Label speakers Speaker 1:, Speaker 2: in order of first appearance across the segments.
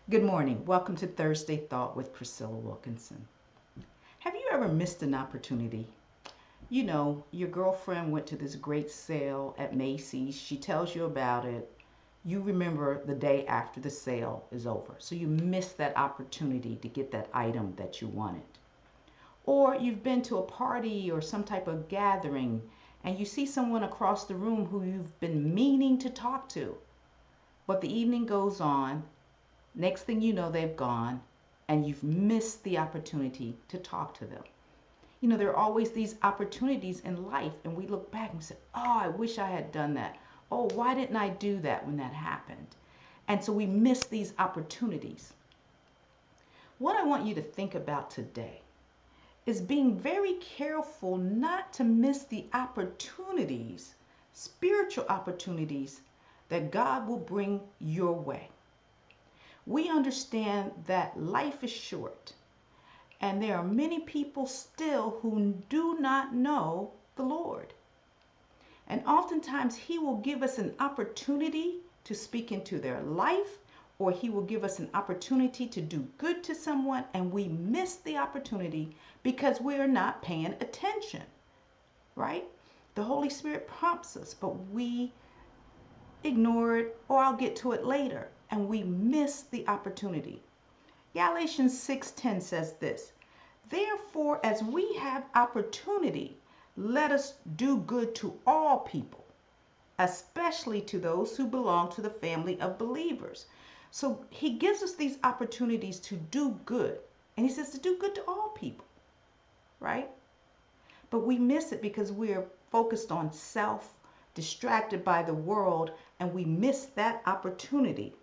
Speaker 1: Good morning. Welcome to Thursday Thought with Priscilla Wilkinson. Have you ever missed an opportunity? You know, your girlfriend went to this great sale at Macy's. She tells you about it. You remember the day after the sale is over. So you missed that opportunity to get that item that you wanted. Or you've been to a party or some type of gathering and you see someone across the room who you've been meaning to talk to. But the evening goes on. Next thing you know, they've gone and you've missed the opportunity to talk to them. You know, there are always these opportunities in life, and we look back and say, oh, I wish I had done that. Oh, why didn't I do that when that happened? And so we miss these opportunities. What I want you to think about today is being very careful not to miss the opportunities, spiritual opportunities, that God will bring your way. We understand that life is short, and there are many people still who do not know the Lord. And oftentimes, He will give us an opportunity to speak into their life, or He will give us an opportunity to do good to someone, and we miss the opportunity because we are not paying attention, right? The Holy Spirit prompts us, but we ignore it, or I'll get to it later, and we miss the opportunity. Galatians 6:10 says this, therefore, as we have opportunity, let us do good to all people, especially to those who belong to the family of believers. So he gives us these opportunities to do good. And he says to do good to all people, right? But we miss it because we're focused on self, distracted by the world, and we miss that opportunity.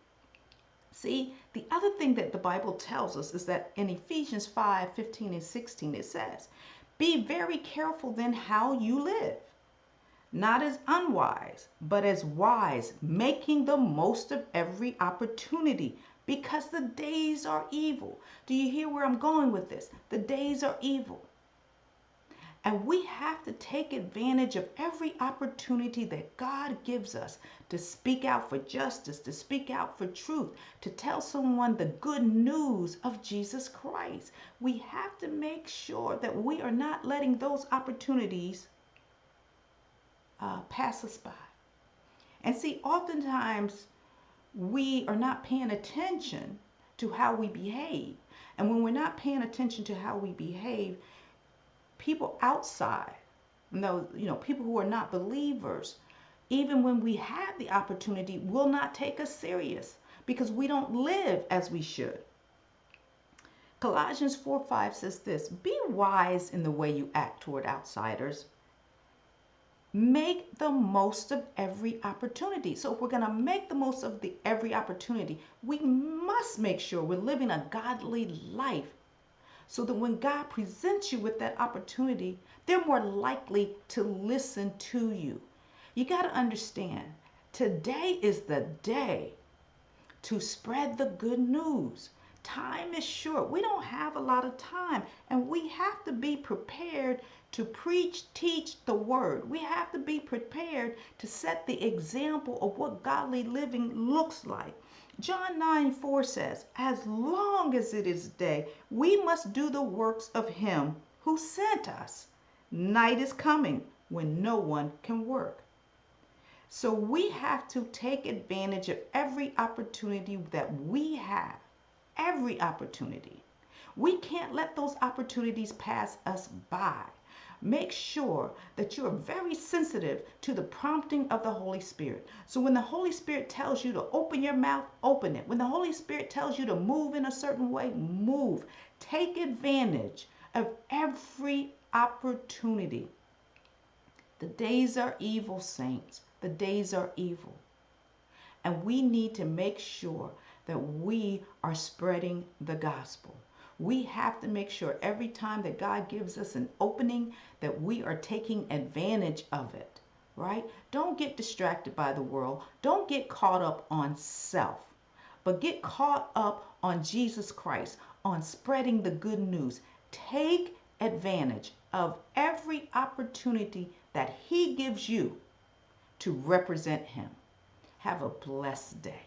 Speaker 1: See, the other thing that the Bible tells us is that in Ephesians 5:15 and 16, it says, be very careful then how you live, not as unwise, but as wise, making the most of every opportunity, because the days are evil. Do you hear where I'm going with this? The days are evil. And we have to take advantage of every opportunity that God gives us to speak out for justice, to speak out for truth, to tell someone the good news of Jesus Christ. We have to make sure that we are not letting those opportunities pass us by. And see, oftentimes we are not paying attention to how we behave. And when we're not paying attention to how we behave, people outside, people who are not believers, even when we have the opportunity, will not take us serious because we don't live as we should. Colossians 4:5 says this, be wise in the way you act toward outsiders. Make the most of every opportunity. So if we're going to make the most of every opportunity, we must make sure we're living a godly life, so that when God presents you with that opportunity, they're more likely to listen to you. You got to understand, today is the day to spread the good news. Time is short. We don't have a lot of time, and we have to be prepared to preach, teach the word. We have to be prepared to set the example of what godly living looks like. John 9:4 says, as long as it is day, we must do the works of him who sent us. Night is coming when no one can work. So we have to take advantage of every opportunity that we have. Every opportunity. We can't let those opportunities pass us by. Make sure that you are very sensitive to the prompting of the Holy Spirit. So when the Holy Spirit tells you to open your mouth, open it. When the Holy Spirit tells you to move in a certain way, move. Take advantage of every opportunity. The days are evil, saints. The days are evil. And we need to make sure that we are spreading the gospel. We have to make sure every time that God gives us an opening that we are taking advantage of it, right? Don't get distracted by the world. Don't get caught up on self, but get caught up on Jesus Christ, on spreading the good news. Take advantage of every opportunity that He gives you to represent Him. Have a blessed day.